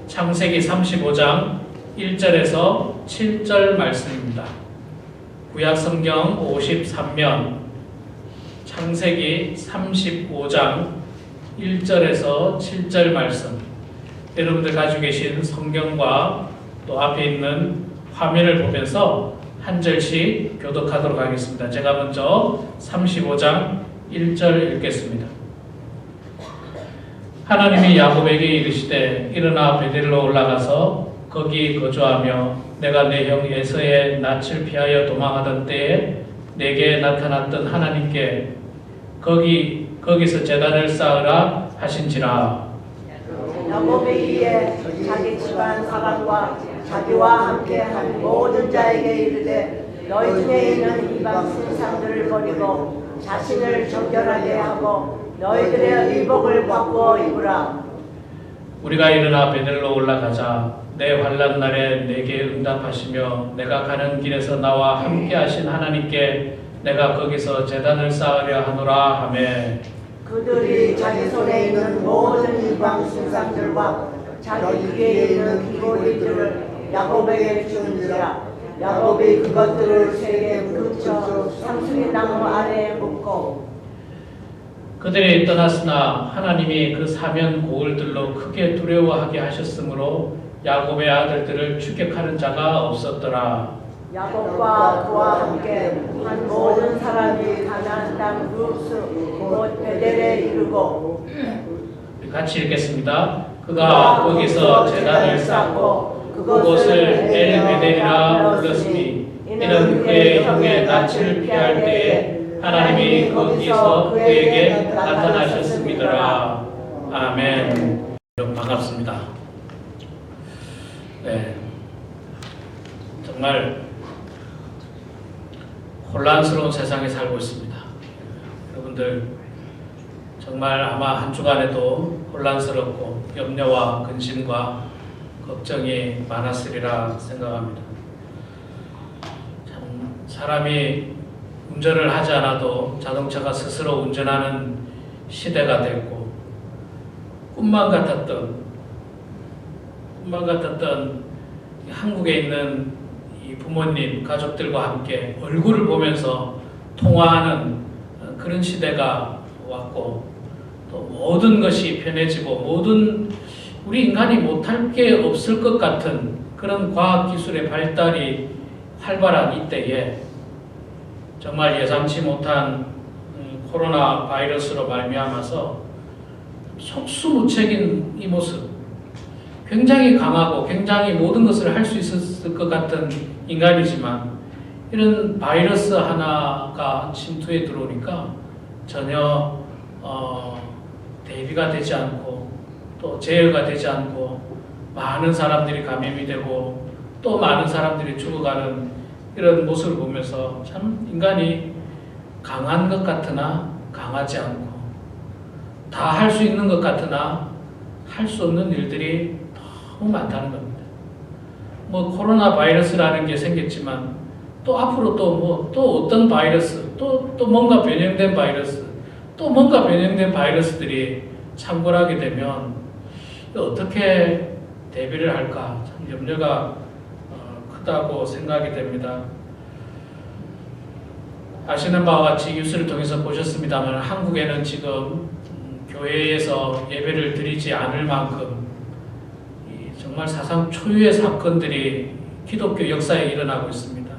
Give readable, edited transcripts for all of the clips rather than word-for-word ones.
창세기 35장 1절에서 7절 말씀입니다. 구약성경 53면 창세기 35장 1절에서 7절 말씀, 여러분들 가지고 계신 성경과 또 앞에 있는 화면을 보면서 한 절씩 교독하도록 하겠습니다. 제가 먼저 35장 1절 읽겠습니다. 하나님이 야곱에게 이르시되 일어나 베델로 올라가서 거기 거주하며 내가 내 형 에서의 낯을 피하여 도망하던 때에 내게 나타났던 하나님께 거기서 제단을 쌓으라 하신지라. 야곱에 이에 자기 집안 사람과 자기와 함께 한 모든 자에게 이르되 너희 중에 있는 이방 신상들을 버리고 자신을 정결하게 하고 너희들의 의복을 바꾸어 입으라. 우리가 일어나 베델로 올라가자. 내 환난 날에 내게 응답하시며 내가 가는 길에서 나와 함께 하신 하나님께 내가 거기서 제단을 쌓으려 하노라 하매. 그들이 자기 손에 있는 모든 이방 신상들과 자기 귀에 있는 귀고리들을 야곱에게 주는지라. 야곱이 그것들을 세게 그쳐 상수리 나무 아래에 묻고 그들이 떠났으나 하나님이 그 사면 고을들로 크게 두려워하게 하셨으므로 야곱의 아들들을 추격하는 자가 없었더라. 야곱과 그와 함께 한 모든 사람이 가나안 땅 루스 곧 베델에 이르고 같이 읽겠습니다. 그가 거기서 제단을 쌓고 그곳을 엘베델이라 불렀으니 이는 그의 형의 낯을 피할 때에 하나님이 거기서 그에게 나타나셨습니다. 아멘. 여러분 반갑습니다. 네, 정말 혼란스러운 세상에 살고 있습니다. 여러분들 정말 아마 한 주간에도 혼란스럽고 염려와 근심과 걱정이 많았으리라 생각합니다. 참 사람이 운전을 하지 않아도 자동차가 스스로 운전하는 시대가 됐고 꿈만 같았던 한국에 있는 이 부모님, 가족들과 함께 얼굴을 보면서 통화하는 그런 시대가 왔고 또 모든 것이 편해지고 모든 우리 인간이 못할 게 없을 것 같은 그런 과학기술의 발달이 활발한 이때에 정말 예상치 못한 코로나 바이러스로 말미암아서 속수무책인 이 모습, 굉장히 강하고 굉장히 모든 것을 할 수 있었을 것 같은 인간이지만 이런 바이러스 하나가 침투해 들어오니까 전혀 대비가 되지 않고 또 제어가 되지 않고 많은 사람들이 감염이 되고 또 많은 사람들이 죽어가는 이런 모습을 보면서 참 인간이 강한 것 같으나 강하지 않고 다 할 수 있는 것 같으나 할 수 없는 일들이 너무 많다는 겁니다. 뭐 코로나 바이러스라는 게 생겼지만 또 앞으로 또 어떤 바이러스, 또 뭔가 변형된 바이러스, 또 뭔가 변형된 바이러스들이 창궐하게 되면 어떻게 대비를 할까 참 염려가 크다고 생각이 됩니다. 아시는 바와 같이 뉴스를 통해서 보셨습니다만 한국에는 지금 교회에서 예배를 드리지 않을 만큼 정말 사상 초유의 사건들이 기독교 역사에 일어나고 있습니다.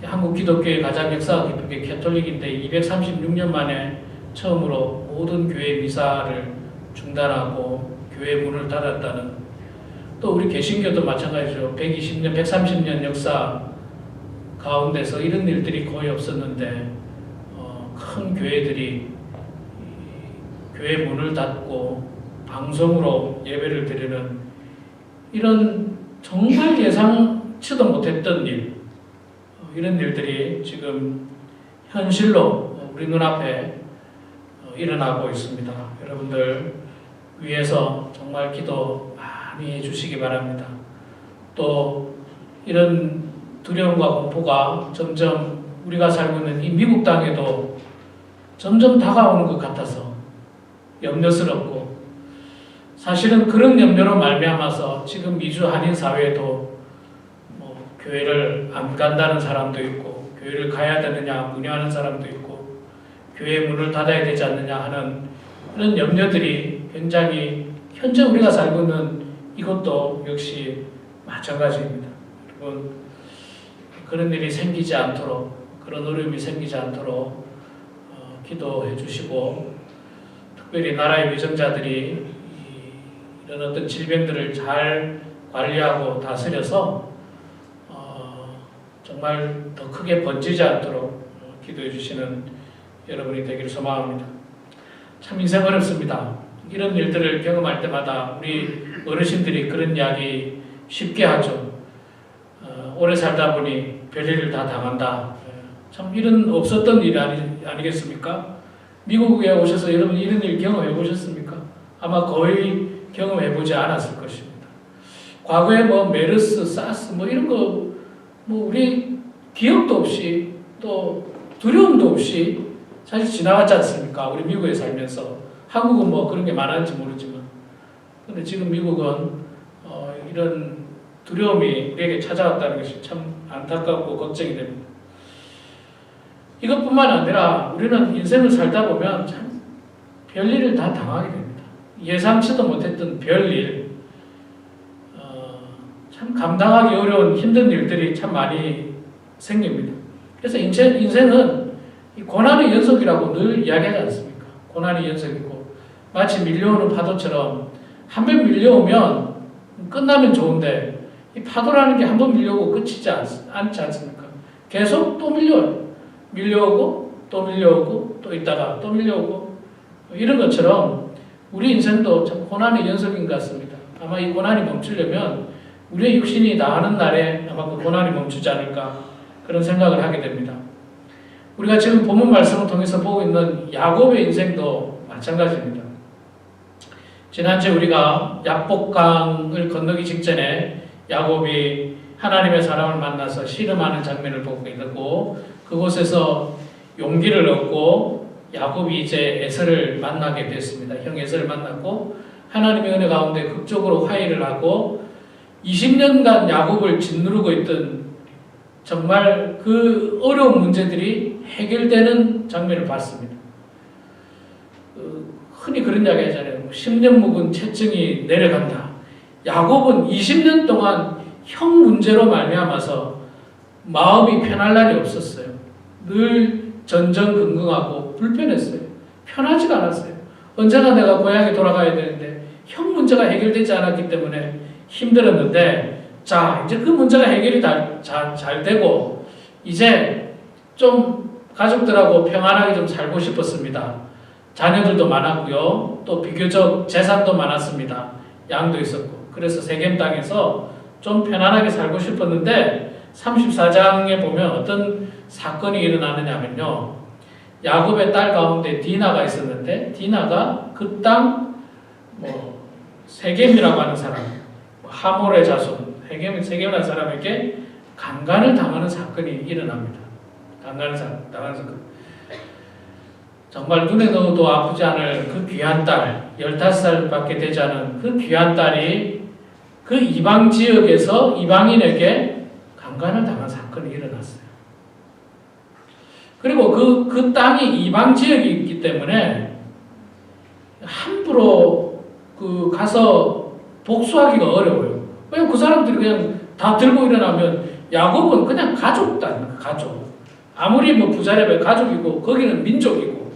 한국 기독교의 가장 역사가 깊은 게 캐톨릭인데 236년 만에 처음으로 모든 교회 미사를 중단하고 교회 문을 닫았다는, 또 우리 개신교도 마찬가지죠. 120년, 130년 역사 가운데서 이런 일들이 거의 없었는데 큰 교회들이 교회 문을 닫고 방송으로 예배를 드리는 이런 정말 예상치도 못했던 일, 이런 일들이 지금 현실로 우리 눈앞에 일어나고 있습니다. 여러분들 위해서 정말 기도 많이 해주시기 바랍니다. 또 이런 두려움과 공포가 점점 우리가 살고 있는 이 미국 땅에도 점점 다가오는 것 같아서 염려스럽고 사실은 그런 염려로 말미암아서 지금 미주 한인 사회에도 뭐 교회를 안 간다는 사람도 있고 교회를 가야 되느냐 문의하는 사람도 있고 교회 문을 닫아야 되지 않느냐 하는 그런 염려들이 굉장히 현재 우리가 살고 있는 이것도 역시 마찬가지입니다. 여러분 그런 일이 생기지 않도록 그런 어려움이 생기지 않도록 기도해 주시고 특별히 나라의 위정자들이 이런 어떤 질병들을 잘 관리하고 다스려서 정말 더 크게 번지지 않도록 기도해 주시는 여러분이 되기를 소망합니다. 참 인생 어렵습니다. 이런 일들을 경험할 때마다 우리 어르신들이 그런 이야기 쉽게 하죠. 오래 살다 보니 별일을 다 당한다. 참 이런 없었던 일 아니겠습니까? 미국에 오셔서 여러분 이런 일 경험해 보셨습니까? 아마 거의 경험해 보지 않았을 것입니다. 과거에 뭐 메르스, 사스 뭐 이런 거 뭐 우리 기억도 없이 또 두려움도 없이 사실 지나갔지 않습니까? 우리 미국에 살면서 한국은 뭐 그런 게 많았는지 모르지만 근데 지금 미국은 이런 두려움이 우리에게 찾아왔다는 것이 참 안타깝고 걱정이 됩니다. 이것뿐만 아니라 우리는 인생을 살다 보면 참 별일을 다 당하게 됩니다. 예상치도 못했던 별일, 참 감당하기 어려운 힘든 일들이 참 많이 생깁니다. 그래서 인생은 이 고난의 연속이라고 늘 이야기하지 않습니까? 고난의 연속이고 마치 밀려오는 파도처럼 한 번 밀려오면 끝나면 좋은데 이 파도라는 게 한 번 밀려오고 끝이지 않지 않습니까? 계속 또 밀려와요. 밀려오고 또 밀려오고 또 있다가 또 밀려오고 이런 것처럼 우리 인생도 참 고난의 연속인 것 같습니다. 아마 이 고난이 멈추려면 우리의 육신이 나가는 날에 아마 그 고난이 멈추지 않을까 그런 생각을 하게 됩니다. 우리가 지금 본문 말씀을 통해서 보고 있는 야곱의 인생도 마찬가지입니다. 지난주에 우리가 약복강을 건너기 직전에 야곱이 하나님의 사람을 만나서 씨름하는 장면을 보고 있고 그곳에서 용기를 얻고 야곱이 이제 에서를 만나게 됐습니다. 형 에서를 만났고 하나님의 은혜 가운데 극적으로 화해를 하고 20년간 야곱을 짓누르고 있던 정말 그 어려운 문제들이 해결되는 장면을 봤습니다. 흔히 그런 이야기 하잖아요. 10년 묵은 채증이 내려간다. 야곱은 20년 동안 형 문제로 말미암아서 마음이 편할 날이 없었어요. 늘 전전긍긍하고 불편했어요. 편하지가 않았어요. 언제나 내가 고향에 돌아가야 되는데 형 문제가 해결되지 않았기 때문에 힘들었는데 자 이제 그 문제가 해결이 잘 되고 이제 좀 가족들하고 평안하게 좀 살고 싶었습니다. 자녀들도 많았고요. 또 비교적 재산도 많았습니다. 양도 있었고 그래서 세겜 땅에서 좀 편안하게 살고 싶었는데 34장에 보면 어떤 사건이 일어나느냐면요. 야곱의 딸 가운데 디나가 있었는데 디나가 그 땅 세겜이라고 하는 사람 하몰의 자손 세겜이라는 사람에게 강간을 당하는 사건이 일어납니다. 강간을 당하는 사건. 정말 눈에 넣어도 아프지 않을 그 귀한 딸 15살밖에 되지 않은 그 귀한 딸이 그 이방 지역에서 이방인에게 강간을 당한 사건이 일어났어요. 그리고 그 땅이 이방 지역이 있기 때문에 함부로 가서 복수하기가 어려워요. 왜냐면 그 사람들이 그냥 다 들고 일어나면 야곱은 그냥 가족다, 가족. 아무리 뭐 부자라면 가족이고 거기는 민족이고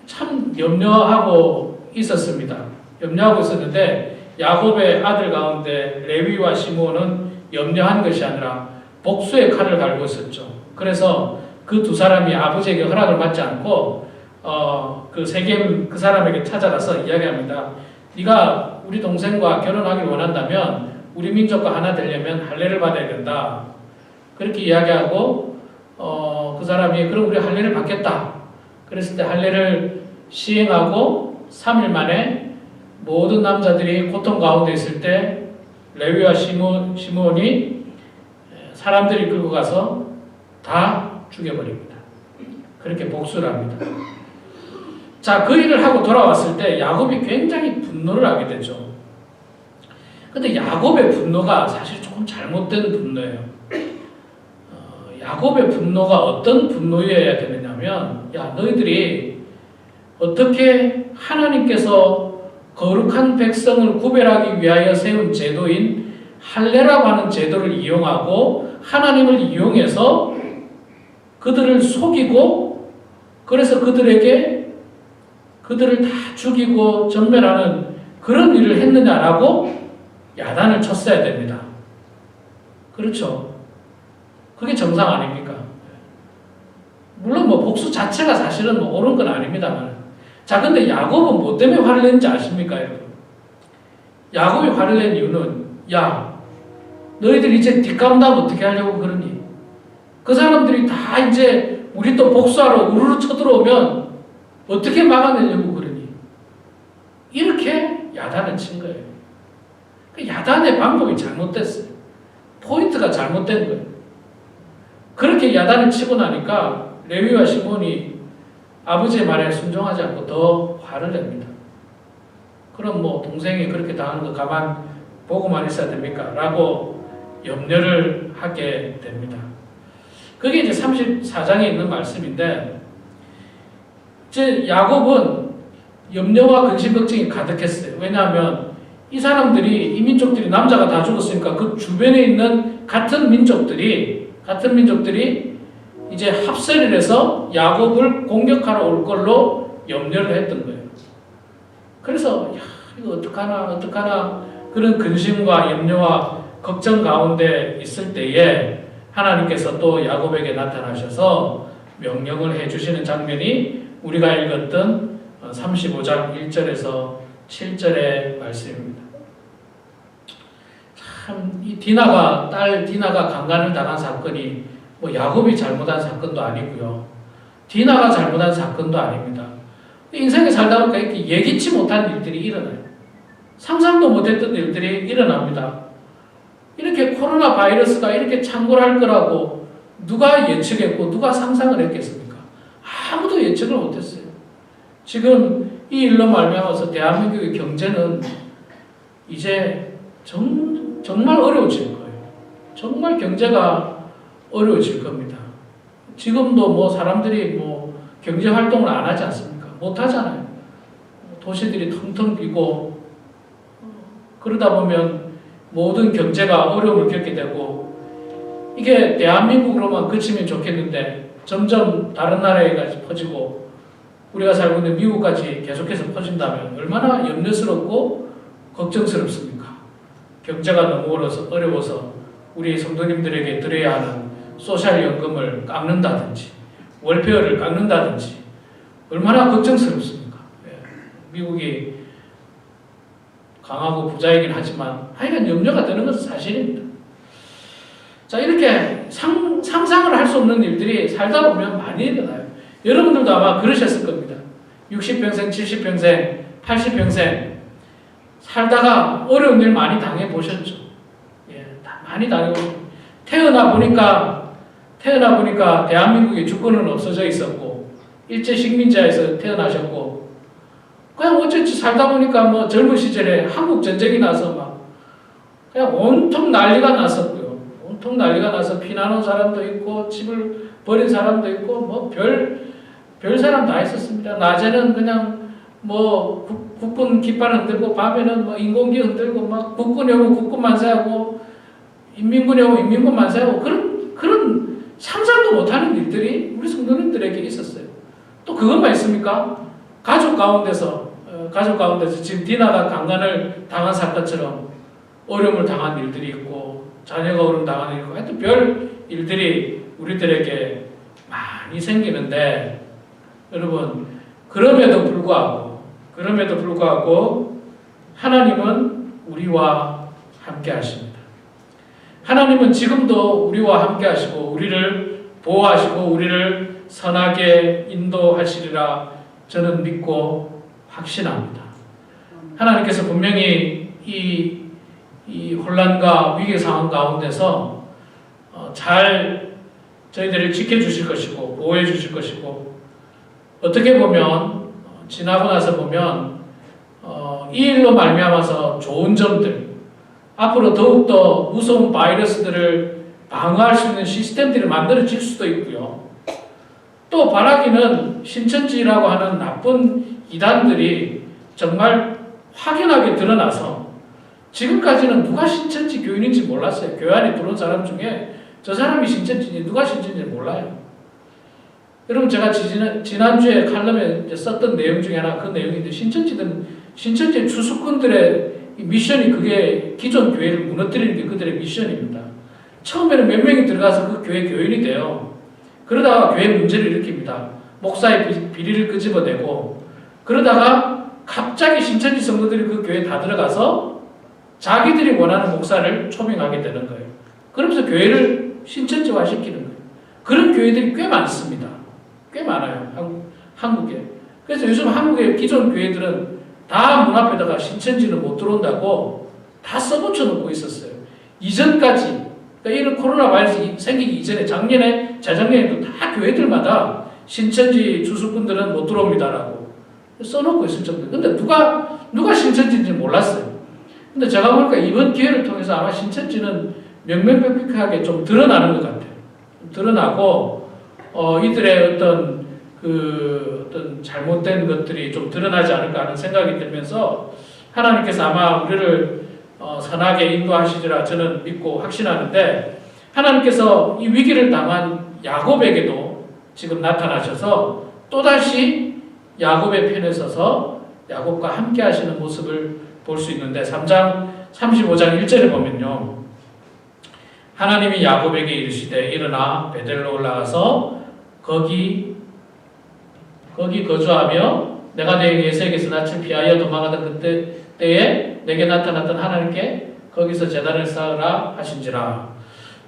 참 염려하고 있었습니다. 염려하고 있었는데 야곱의 아들 가운데 레위와 시므온은 염려한 것이 아니라 복수의 칼을 갈고 있었죠. 그래서 그 두 사람이 아버지에게 허락을 받지 않고 그 세겜 그 사람에게 찾아가서 이야기합니다. 네가 우리 동생과 결혼하길 원한다면 우리 민족과 하나 되려면 할례를 받아야 된다. 그렇게 이야기하고 그 사람이 그럼 우리 할례를 받겠다. 그랬을 때 할례를 시행하고 3일 만에 모든 남자들이 고통 가운데 있을 때 레위와 시므온이 사람들이 끌고 가서 다 죽여버립니다. 그렇게 복수를 합니다. 자, 그 일을 하고 돌아왔을 때 야곱이 굉장히 분노를 하게 되죠. 근데 야곱의 분노가 사실 조금 잘못된 분노예요. 야곱의 분노가 어떤 분노여야 되느냐면, 야, 너희들이 어떻게 하나님께서 거룩한 백성을 구별하기 위하여 세운 제도인 할례라고 하는 제도를 이용하고 하나님을 이용해서 그들을 속이고, 그래서 그들을 다 죽이고 전멸하는 그런 일을 했느냐라고 야단을 쳤어야 됩니다. 그렇죠? 그게 정상 아닙니까? 물론 뭐 복수 자체가 사실은 뭐 옳은 건 아닙니다만. 자, 근데 야곱은 뭐 때문에 화를 냈는지 아십니까, 여러분? 야곱이 화를 낸 이유는, 야, 너희들 이제 뒷감당 어떻게 하려고 그러니? 그 사람들이 다 이제 우리 또 복수하러 우르르 쳐들어오면 어떻게 막아내려고 그러니? 이렇게 야단을 친 거예요. 그 야단의 방법이 잘못됐어요. 포인트가 잘못된 거예요. 그렇게 야단을 치고 나니까 레위와 시몬이 아버지의 말에 순종하지 않고 더 화를 냅니다. 그럼 뭐 동생이 그렇게 당하는 거 가만 보고만 있어야 됩니까? 라고 염려를 하게 됩니다. 그게 이제 34장에 있는 말씀인데, 이제 야곱은 염려와 근심 걱정이 가득했어요. 왜냐하면 이 사람들이, 이 민족들이 남자가 다 죽었으니까 그 주변에 있는 같은 민족들이 이제 합세를 해서 야곱을 공격하러 올 걸로 염려를 했던 거예요. 그래서 야, 이거 어떡하나 그런 근심과 염려와 걱정 가운데 있을 때에 하나님께서 또 야곱에게 나타나셔서 명령을 해주시는 장면이 우리가 읽었던 35장 1절에서 7절의 말씀입니다. 참, 이 딸 디나가 강간을 당한 사건이 뭐 야곱이 잘못한 사건도 아니고요. 디나가 잘못한 사건도 아닙니다. 인생에 살다 보니까 이렇게 예기치 못한 일들이 일어나요. 상상도 못했던 일들이 일어납니다. 이렇게 코로나 바이러스가 이렇게 창궐할 거라고 누가 예측했고 누가 상상을 했겠습니까? 아무도 예측을 못했어요. 지금 이 일로 말미암아서 대한민국의 경제는 이제 정말 어려워질 거예요. 정말 경제가 어려워질 겁니다. 지금도 뭐 사람들이 뭐 경제 활동을 안 하지 않습니까? 못 하잖아요. 도시들이 텅텅 비고 그러다 보면 모든 경제가 어려움을 겪게 되고, 이게 대한민국으로만 그치면 좋겠는데 점점 다른 나라에 퍼지고 우리가 살고 있는 미국까지 계속해서 퍼진다면 얼마나 염려스럽고 걱정스럽습니까? 경제가 너무 어려워서 우리 성도님들에게 드려야 하는 소셜연금을 깎는다든지 월페어를 깎는다든지 얼마나 걱정스럽습니까? 미국이 강하고 부자이긴 하지만 하여간 염려가 되는 것은 사실입니다. 자, 이렇게 상상을 할 수 없는 일들이 살다 보면 많이 일어나요. 여러분들도 아마 그러셨을 겁니다. 60평생, 70평생, 80평생 살다가 어려운 일 많이 당해보셨죠. 다 많이 당해보셨죠. 태어나 보니까 대한민국의 주권은 없어져 있었고 일제 식민지하에서 태어나셨고, 그냥 어쨌든 살다 보니까 뭐 젊은 시절에 한국 전쟁이 나서 막 그냥 온통 난리가 났었고요. 온통 난리가 나서 피난 온 사람도 있고 집을 버린 사람도 있고 뭐 별 사람 다 있었습니다. 낮에는 그냥 뭐 국군 깃발 흔들고 밤에는 뭐 인공기 흔들고 막 국군이 오면 국군 만세하고 인민군이 오면 인민군 만세하고 그런 상상도 못하는 일들이 우리 성도님들에게 있었어요. 또 그것만 있습니까? 가족 가운데서 지금 디나가 강간을 당한 사건처럼 어려움을 당한 일들이 있고 자녀가 어려움 당한 일이 있고 하여튼 별 일들이 우리들에게 많이 생기는데, 여러분 그럼에도 불구하고 하나님은 우리와 함께 하십니다. 하나님은 지금도 우리와 함께 하시고 우리를 보호하시고 우리를 선하게 인도하시리라 저는 믿고 확신합니다. 하나님께서 분명히 이 혼란과 위기 상황 가운데서 잘 저희들을 지켜주실 것이고 보호해 주실 것이고, 어떻게 보면 지나고 나서 보면 이 일로 말미암아서 좋은 점들, 앞으로 더욱더 무서운 바이러스들을 방어할 수 있는 시스템들이 만들어질 수도 있고요. 또 바라기는 신천지라고 하는 나쁜 이단들이 정말 확연하게 드러나서 지금까지는 누가 신천지 교인인지 몰랐어요. 교회 안에 들어온 사람 중에 저 사람이 신천지인지 누가 신천지인지 몰라요. 여러분 제가 지난주에 칼럼에 썼던 내용 중에 하나 그 내용인데 신천지 추수꾼들의 미션이 그게 기존 교회를 무너뜨리는 게 그들의 미션입니다. 처음에는 몇 명이 들어가서 그 교회 교인이 돼요. 그러다가 교회 문제를 일으킵니다. 목사의 비리를 끄집어내고 그러다가 갑자기 신천지 성도들이 그 교회에 다 들어가서 자기들이 원하는 목사를 초빙하게 되는 거예요. 그러면서 교회를 신천지화 시키는 거예요. 그런 교회들이 꽤 많습니다. 꽤 많아요. 한국에. 그래서 요즘 한국의 기존 교회들은 다 문 앞에다가 신천지는 못 들어온다고 다 써붙여 놓고 있었어요. 이전까지 그러니까 이런 코로나 바이러스 생기기 이전에 작년에 재작년에도 다 교회들마다 신천지 주수꾼들은 못 들어옵니다라고 써놓고 있을 정도. 근데 누가 신천지인지 몰랐어요. 근데 제가 보니까 이번 기회를 통해서 아마 신천지는 명명백백하게 좀 드러나는 것 같아요. 드러나고 이들의 어떤 잘못된 것들이 좀 드러나지 않을까 하는 생각이 들면서 하나님께서 아마 우리를 선하게 인도하시리라 저는 믿고 확신하는데 하나님께서 이 위기를 당한 야곱에게도 지금 나타나셔서 또다시 야곱의 편에 서서 야곱과 함께 하시는 모습을 볼 수 있는데 3장 35장 1절에 보면요. 하나님이 야곱에게 이르시되 일어나 베델로 올라가서 거기 거주하며 내가 너에게 에서에게서 낯을 피하여 도망하던 그때에 내게 나타났던 하나님께 거기서 제단을 쌓으라 하신지라.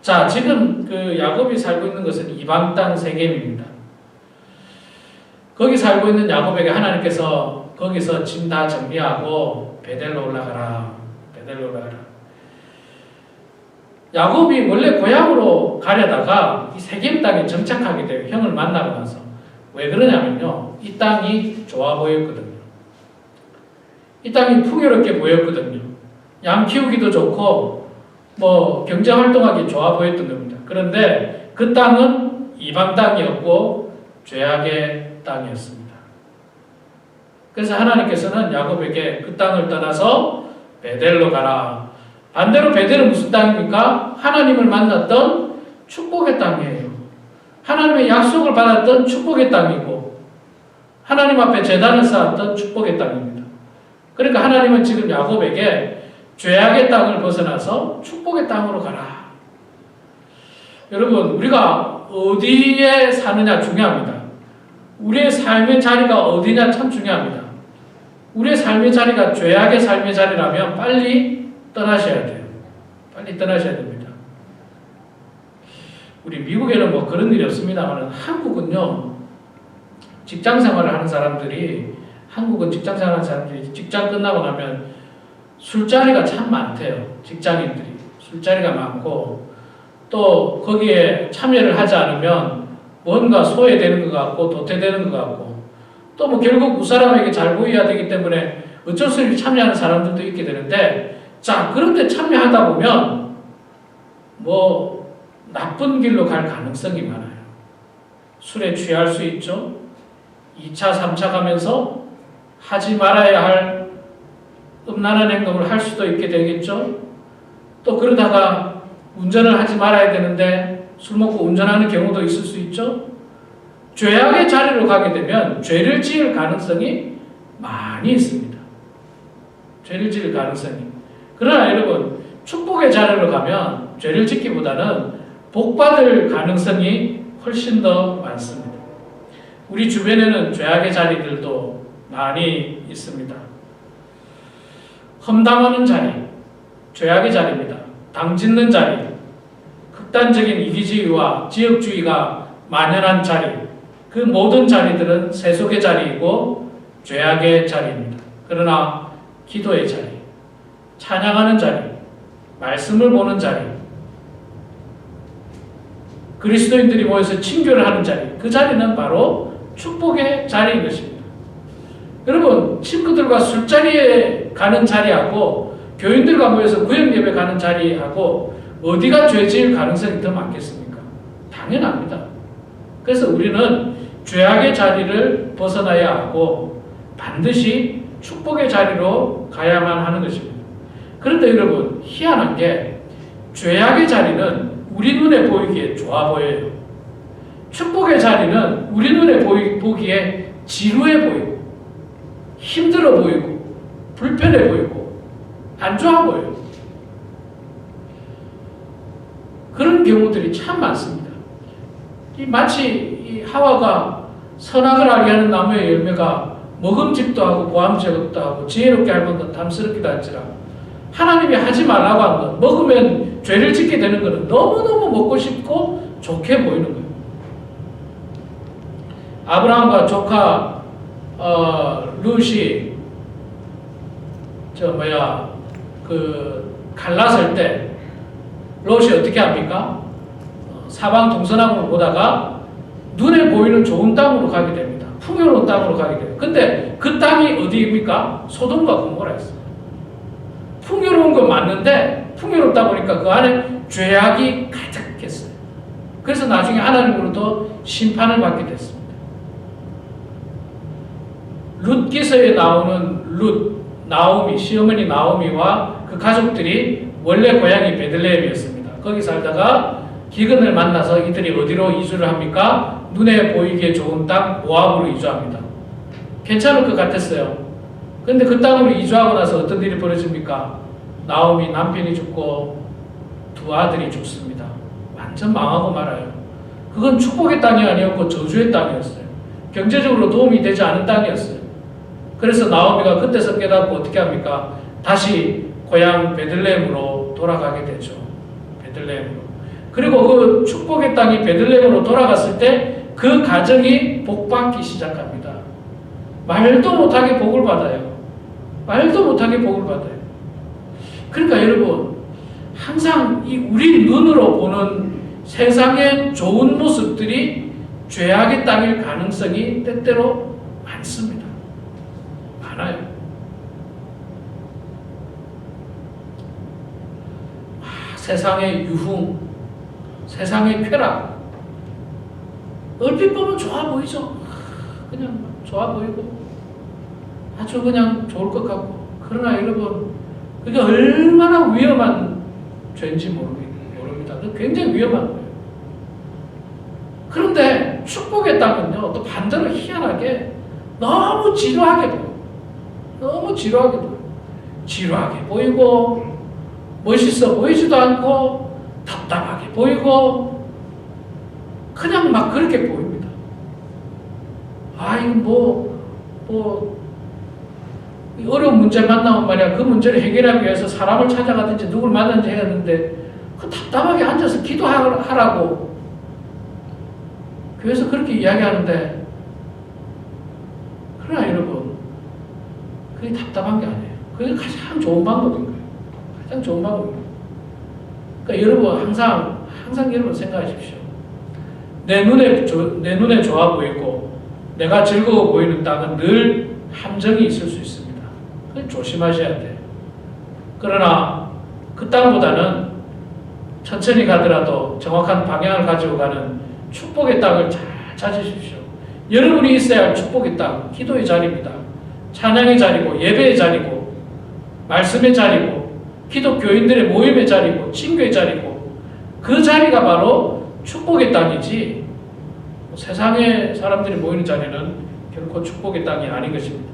자, 지금 그 야곱이 살고 있는 것은 이방 땅 세겜입니다. 거기 살고 있는 야곱에게 하나님께서 거기서 짐 다 정리하고 베델로 올라가라. 베델로 올라가라. 야곱이 원래 고향으로 가려다가 이 세겜 땅에 정착하게 돼요. 형을 만나고 나서. 왜 그러냐면요. 이 땅이 좋아 보였거든요. 이 땅이 풍요롭게 보였거든요. 양 키우기도 좋고 뭐 경제 활동하기 좋아 보였던 겁니다. 그런데 그 땅은 이방 땅이었고 죄악의 땅이었습니다. 그래서 하나님께서는 야곱에게 그 땅을 떠나서 베델로 가라. 반대로 베델은 무슨 땅입니까? 하나님을 만났던 축복의 땅이에요. 하나님의 약속을 받았던 축복의 땅이고 하나님 앞에 제단을 쌓았던 축복의 땅입니다. 그러니까 하나님은 지금 야곱에게 죄악의 땅을 벗어나서 축복의 땅으로 가라. 여러분 우리가 어디에 사느냐 중요합니다. 우리의 삶의 자리가 어디냐 참 중요합니다. 우리의 삶의 자리가 죄악의 삶의 자리라면 빨리 떠나셔야 돼요. 빨리 떠나셔야 됩니다. 우리 미국에는 뭐 그런 일이 없습니다만 한국은요. 직장 생활을 하는 사람들이 한국은 직장 생활하는 사람들이 직장 끝나고 나면 술자리가 참 많대요. 직장인들이 술자리가 많고 또 거기에 참여를 하지 않으면 뭔가 소외되는 것 같고 도태되는 것 같고 또 뭐 결국 그 사람에게 잘 보여야 되기 때문에 어쩔 수 없이 참여하는 사람들도 있게 되는데 자 그런데 참여하다 보면 뭐 나쁜 길로 갈 가능성이 많아요. 술에 취할 수 있죠. 2차, 3차 가면서 하지 말아야 할 음란한 행동을 할 수도 있게 되겠죠. 또 그러다가 운전을 하지 말아야 되는데 술 먹고 운전하는 경우도 있을 수 있죠. 죄악의 자리로 가게 되면 죄를 지을 가능성이 많이 있습니다. 죄를 지을 가능성이. 그러나 여러분 축복의 자리로 가면 죄를 짓기보다는 복받을 가능성이 훨씬 더 많습니다. 우리 주변에는 죄악의 자리들도 많이 있습니다. 험담하는 자리, 죄악의 자리입니다. 당짓는 자리, 극단적인 이기주의와 지역주의가 만연한 자리, 그 모든 자리들은 세속의 자리이고 죄악의 자리입니다. 그러나 기도의 자리, 찬양하는 자리, 말씀을 보는 자리, 그리스도인들이 모여서 친교를 하는 자리, 그 자리는 바로 축복의 자리인 것입니다. 여러분 친구들과 술자리에 가는 자리하고 교인들과 모여서 구역예배 가는 자리하고 어디가 죄지을 가능성이 더 많겠습니까? 당연합니다. 그래서 우리는 죄악의 자리를 벗어나야 하고 반드시 축복의 자리로 가야만 하는 것입니다. 그런데 여러분 희한한 게 죄악의 자리는 우리 눈에 보이기에 좋아 보여요. 축복의 자리는 우리 눈에 보기에 지루해 보이고 힘들어 보이고 불편해 보이고 안 좋아 보여요. 그런 경우들이 참 많습니다. 마치 이 하와가 선악을 알게 하는 나무의 열매가 먹음직도 하고 보암직도 하고 지혜롭게 할 만큼 탐스럽기도 할지라 하나님이 하지 말라고 한 것, 먹으면 죄를 짓게 되는 것은 너무너무 먹고 싶고 좋게 보이는 거예요. 아브라함과 조카 룻이 갈라설 때 롯이 어떻게 합니까? 사방 동서남을 보다가 눈에 보이는 좋은 땅으로 가게 됩니다. 풍요로운 땅으로 가게 돼요. 근데 그 땅이 어디입니까? 소돔과 고모라였어요. 풍요로운 건 맞는데 풍요롭다 보니까 그 안에 죄악이 가득했어요. 그래서 나중에 하나님으로부터 심판을 받게 됐습니다. 룻기서에 나오는 나오미, 시어머니 나오미와 그 가족들이 원래 고향이 베들레헴이었습니다. 거기 살다가 기근을 만나서 이들이 어디로 이주를 합니까? 눈에 보이기에 좋은 땅 모압으로 이주합니다. 괜찮을 것 같았어요. 그런데 그 땅으로 이주하고 나서 어떤 일이 벌어집니까? 나오미 남편이 죽고 두 아들이 죽습니다. 완전 망하고 말아요. 그건 축복의 땅이 아니었고 저주의 땅이었어요. 경제적으로 도움이 되지 않은 땅이었어요. 그래서 나오미가 그때서 깨닫고 어떻게 합니까? 다시 고향 베들레헴으로 돌아가게 되죠. 베들레헴으로. 그리고 그 축복의 땅이 베들레헴으로 돌아갔을 때 그 가정이 복받기 시작합니다. 말도 못하게 복을 받아요. 말도 못하게 복을 받아요. 그러니까 여러분 항상 이 우리 눈으로 보는 세상의 좋은 모습들이 죄악의 땅일 가능성이 때때로 많습니다. 많아요. 세상의 유흥, 세상의 쾌락 얼핏 보면 좋아 보이죠. 그냥 좋아 보이고 아주 그냥 좋을 것 같고 그러나 여러분 그게 얼마나 위험한 죄인지 모릅니다. 굉장히 위험한 거예요. 그런데 축복의 땅은요 또 반대로 희한하게 너무 지루하게 보여요. 너무 지루하게 보여요. 지루하게 보이고 멋있어 보이지도 않고 답답하게 보이고 그냥 막 그렇게 보입니다. 이거 어려운 문제만 나오면 말이야 그 문제를 해결하기 위해서 사람을 찾아가든지 누굴 만나든지 해야 하는데 그 답답하게 앉아서 기도하라고 교회에서 그렇게 이야기하는데 그러나 여러분 그게 답답한 게 아니에요. 그게 가장 좋은 방법인 거예요. 가장 좋은 방법입니다. 그러니까 여러분 항상 여러분 생각하십시오. 내 눈에 좋아 보이고 내가 즐거워 보이는 땅은 늘 함정이 있을 수 있습니다. 그걸 조심하셔야 돼요. 그러나 그 땅보다는 천천히 가더라도 정확한 방향을 가지고 가는 축복의 땅을 잘 찾으십시오. 여러분이 있어야 할 축복의 땅, 기도의 자리입니다. 찬양의 자리고 예배의 자리고 말씀의 자리고 기독교인들의 모임의 자리고 친교의 자리고 그 자리가 바로 축복의 땅이지 세상의 사람들이 모이는 자리는 결코 축복의 땅이 아닌 것입니다.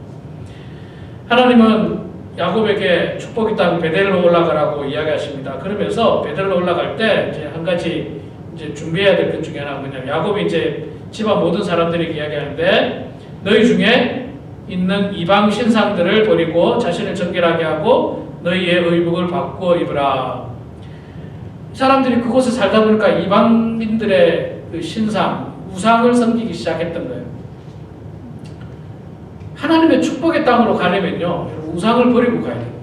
하나님은 야곱에게 축복의 땅 베델로 올라가라고 이야기하십니다. 그러면서 베델로 올라갈 때 이제 한 가지 이제 준비해야 될 것 중에 하나가 뭐냐면 야곱이 이제 집안 모든 사람들에게 이야기하는데 너희 중에 있는 이방 신상들을 버리고 자신을 정결하게 하고 너희의 의복을 바꾸어 입으라. 이 사람들이 그곳에 살다 보니까 이방민들의 그 신상, 우상을 섬기기 시작했던 거예요. 하나님의 축복의 땅으로 가려면요 우상을 버리고 가야 됩니다.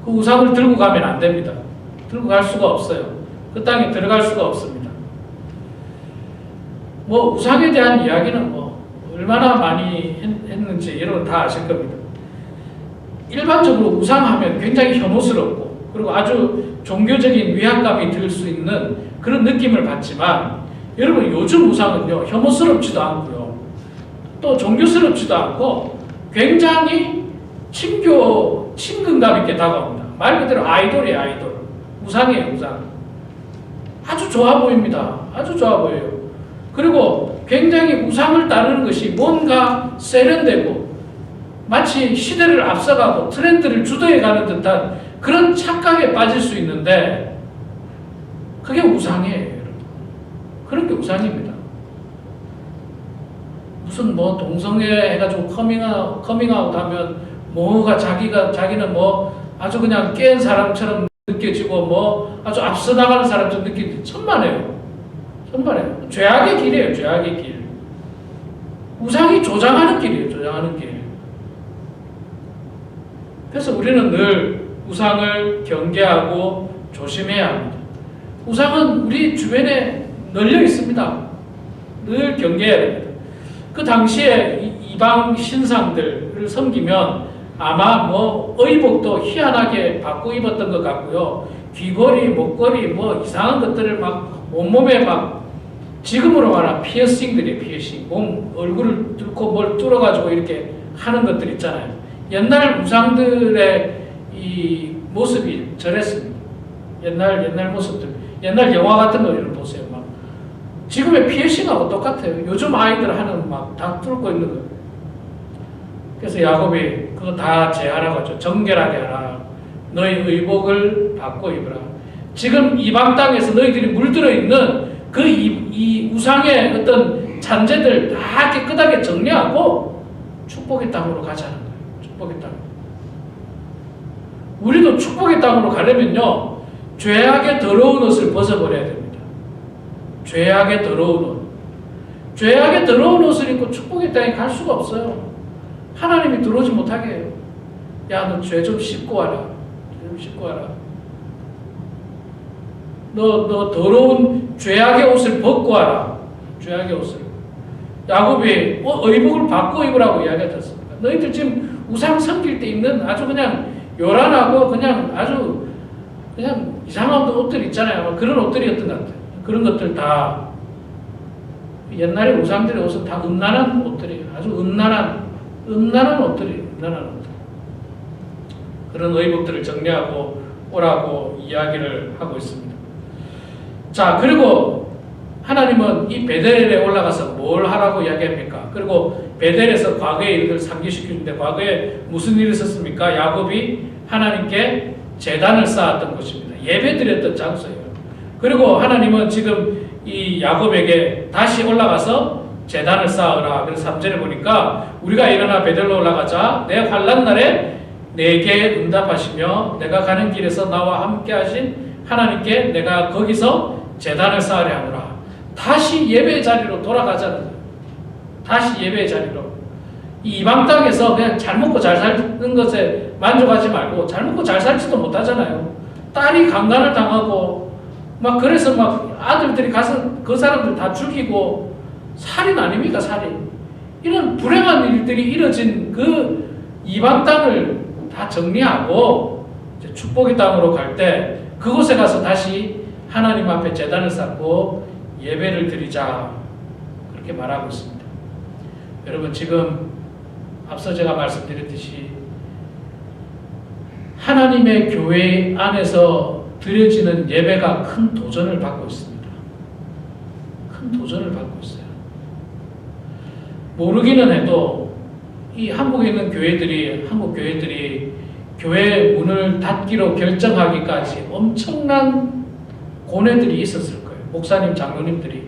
그 우상을 들고 가면 안 됩니다. 들고 갈 수가 없어요. 그 땅에 들어갈 수가 없습니다. 우상에 대한 이야기는 얼마나 많이 했는지 여러분 다 아실 겁니다. 일반적으로 우상하면 굉장히 혐오스럽고 그리고 아주 종교적인 위압감이 들 수 있는 그런 느낌을 받지만 여러분 요즘 우상은요 혐오스럽지도 않고요 또 종교스럽지도 않고 굉장히 친근감 있게 다가옵니다. 말 그대로 아이돌이에요. 아이돌. 우상이에요. 우상. 아주 좋아 보입니다. 아주 좋아 보여요. 그리고 굉장히 우상을 따르는 것이 뭔가 세련되고 마치 시대를 앞서가고 트렌드를 주도해가는 듯한 그런 착각에 빠질 수 있는데 그게 우상이에요. 여러분. 그런 게 우상입니다. 무슨 뭐 동성애 해가지고 커밍아웃 하면 뭐가 자기는 뭐 아주 그냥 깬 사람처럼 느껴지고 뭐 아주 앞서 나가는 사람처럼 느껴지고 천만에요. 죄악의 길이에요. 죄악의 길. 우상이 조장하는 길이에요. 조장하는 길. 그래서 우리는 늘 우상을 경계하고 조심해야 합니다. 우상은 우리 주변에 널려 있습니다. 늘 경계해야 됩니다. 그 당시에 이방 신상들을 섬기면 아마 뭐 의복도 희한하게 바꿔 입었던 것 같고요. 귀걸이, 목걸이 뭐 이상한 것들을 막 온몸에 막 지금으로 말하면 피어싱들이에요. 피어싱. 몸 얼굴을 뚫고 뭘 뚫어가지고 이렇게 하는 것들 있잖아요. 옛날 우상들의 이 모습이 저랬습니다. 옛날 모습들. 옛날 영화 같은 거 이런 보세요. 막 지금의 피어싱하고 똑같아요. 요즘 아이들 하는 막 다 뚫고 있는 거. 그래서 야곱이 그거 다 제하라고 하죠. 정결하게 하라. 너희 의복을 바꿔 입으라. 지금 이방 땅에서 너희들이 물들어 있는 그 이 우상의 어떤 잔재들 다 깨끗하게 정리하고 축복의 땅으로 가자는 거예요. 축복의 땅. 우리도 축복의 땅으로 가려면요. 죄악의 더러운 옷을 벗어버려야 됩니다. 죄악의 더러운 옷. 죄악의 더러운 옷을 입고 축복의 땅에 갈 수가 없어요. 하나님이 들어오지 못하게 해요. 야, 너 죄 좀 씻고 와라. 죄 좀 씻고 와라. 너 더러운 죄악의 옷을 벗고 와라. 죄악의 옷을. 야곱이 의복을 바꿔 입으라고 이야기하지 않습니까? 너희들 지금 우상 섬길 때 입는 아주 그냥 요란하고 그냥 아주 그냥 이상한 옷들 있잖아요. 그런 옷들이었던 것 같아요. 그런 것들 다 옛날에 우상들의 옷은 다 음란한 옷들이에요. 아주 음란한 옷들이에요. 음란한 옷들. 그런 의복들을 정리하고 오라고 이야기를 하고 있습니다. 자, 그리고 하나님은 이 베델에 올라가서 뭘 하라고 이야기합니까? 그리고 베델에서 과거의 일을 상기시키는데 과거에 무슨 일이 있었습니까? 야곱이 하나님께 제단을 쌓았던 곳입니다. 예배드렸던 장소예요. 그리고 하나님은 지금 이 야곱에게 다시 올라가서 제단을 쌓으라. 그래서 3절에 보니까 우리가 일어나 베델로 올라가자 내 환난 날에 내게 응답하시며 내가 가는 길에서 나와 함께 하신 하나님께 내가 거기서 제단을 쌓으려 하노라. 다시 예배의 자리로 돌아가자는 거예요. 다시 예배의 자리로. 이 이방 땅에서 그냥 잘 먹고 잘 사는 것에 만족하지 말고 잘 먹고 잘 살지도 못하잖아요. 딸이 강간을 당하고 막 그래서 막 아들들이 가서 그 사람들 다 죽이고 살인 아닙니까? 살인. 이런 불행한 일들이 이뤄진 그 이방 땅을 다 정리하고 이제 축복의 땅으로 갈 때 그곳에 가서 다시 하나님 앞에 제단을 쌓고 예배를 드리자 그렇게 말하고 있습니다. 여러분 지금 앞서 제가 말씀드렸듯이 하나님의 교회 안에서 드려지는 예배가 큰 도전을 받고 있습니다. 큰 도전을 받고 있어요. 모르기는 해도 이 한국에 있는 한국 교회들이 교회 문을 닫기로 결정하기까지 엄청난 고뇌들이 있었을 거예요. 목사님, 장로님들이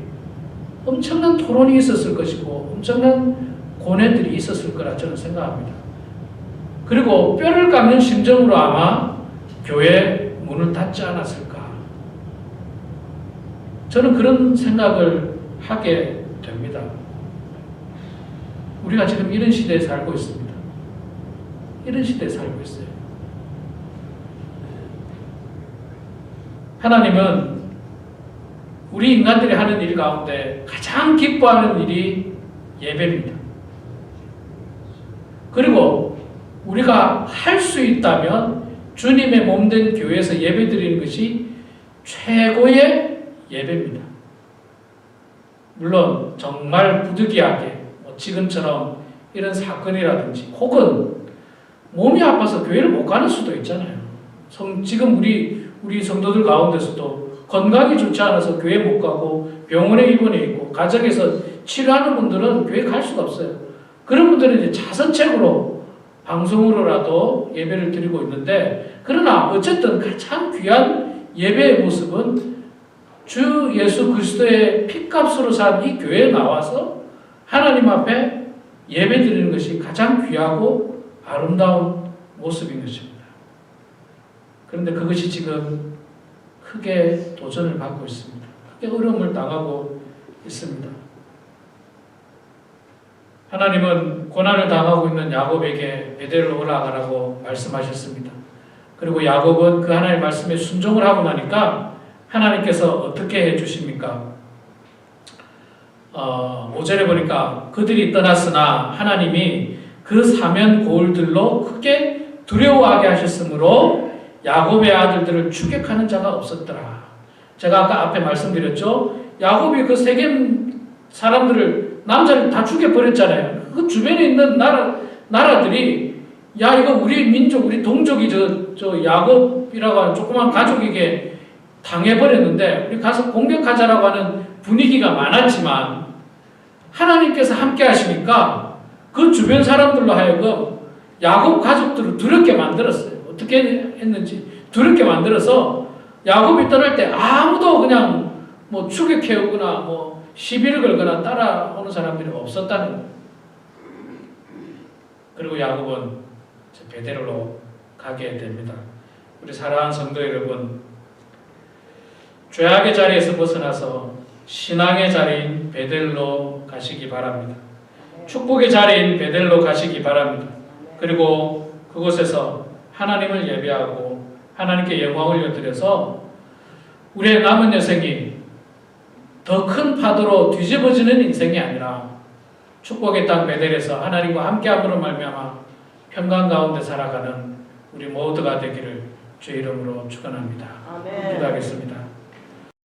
엄청난 토론이 있었을 것이고 엄청난 고뇌들이 있었을 거라 저는 생각합니다. 그리고 뼈를 깎는 심정으로 아마 교회 문을 닫지 않았을까. 저는 그런 생각을 하게 됩니다. 우리가 지금 이런 시대에 살고 있습니다. 이런 시대에 살고 있어요. 하나님은 우리 인간들이 하는 일 가운데 가장 기뻐하는 일이 예배입니다. 그리고 우리가 할 수 있다면 주님의 몸된 교회에서 예배드리는 것이 최고의 예배입니다. 물론 정말 부득이하게 지금처럼 이런 사건이라든지 혹은 몸이 아파서 교회를 못 가는 수도 있잖아요. 지금 우리 성도들 가운데서도 건강이 좋지 않아서 교회 못 가고 병원에 입원해 있고 가정에서 치료하는 분들은 교회 갈 수가 없어요. 그런 분들은 이제 자선책으로 방송으로라도 예배를 드리고 있는데, 그러나 어쨌든 가장 귀한 예배의 모습은 주 예수 그리스도의 피값으로 산 이 교회에 나와서 하나님 앞에 예배 드리는 것이 가장 귀하고 아름다운 모습인 것입니다. 그런데 그것이 지금 크게 도전을 받고 있습니다. 크게 어려움을 당하고 있습니다. 하나님은 고난을 당하고 있는 야곱에게 베델로 올라가라고 말씀하셨습니다. 그리고 야곱은 그 하나님의 말씀에 순종을 하고 나니까 하나님께서 어떻게 해주십니까? 5절에 보니까 그들이 떠났으나 하나님이 그 사면 고울들로 크게 두려워하게 하셨으므로 야곱의 아들들을 추격하는 자가 없었더라. 제가 아까 앞에 말씀드렸죠. 야곱이 그 세겜 사람들을, 남자를 다 죽여버렸잖아요. 그 주변에 있는 나라들이 야, 이거 우리 민족, 우리 동족이 저 야곱이라고 하는 조그만 가족에게 당해버렸는데 우리 가서 공격하자라고 하는 분위기가 많았지만 하나님께서 함께 하시니까 그 주변 사람들로 하여금 야곱 가족들을 두렵게 만들었어요. 어떻게 했는지 두렵게 만들어서 야곱이 떠날 때 아무도 그냥 뭐 추격해오거나 뭐 시비를 걸거나 따라오는 사람들이 없었다는 거예요. 그리고 야곱은 베델로 가게 됩니다. 우리 사랑하는 성도 여러분, 죄악의 자리에서 벗어나서 신앙의 자리인 베델로 가시기 바랍니다. 축복의 자리인 베델로 가시기 바랍니다. 그리고 그곳에서 하나님을 예배하고 하나님께 영광을 올려드려서 우리의 남은 여생이 더 큰 파도로 뒤집어지는 인생이 아니라 축복의 땅 베델에서 하나님과 함께함으로 말미암아 평강 가운데 살아가는 우리 모두가 되기를 주의 이름으로 축원합니다. 아멘. 기도하겠습니다.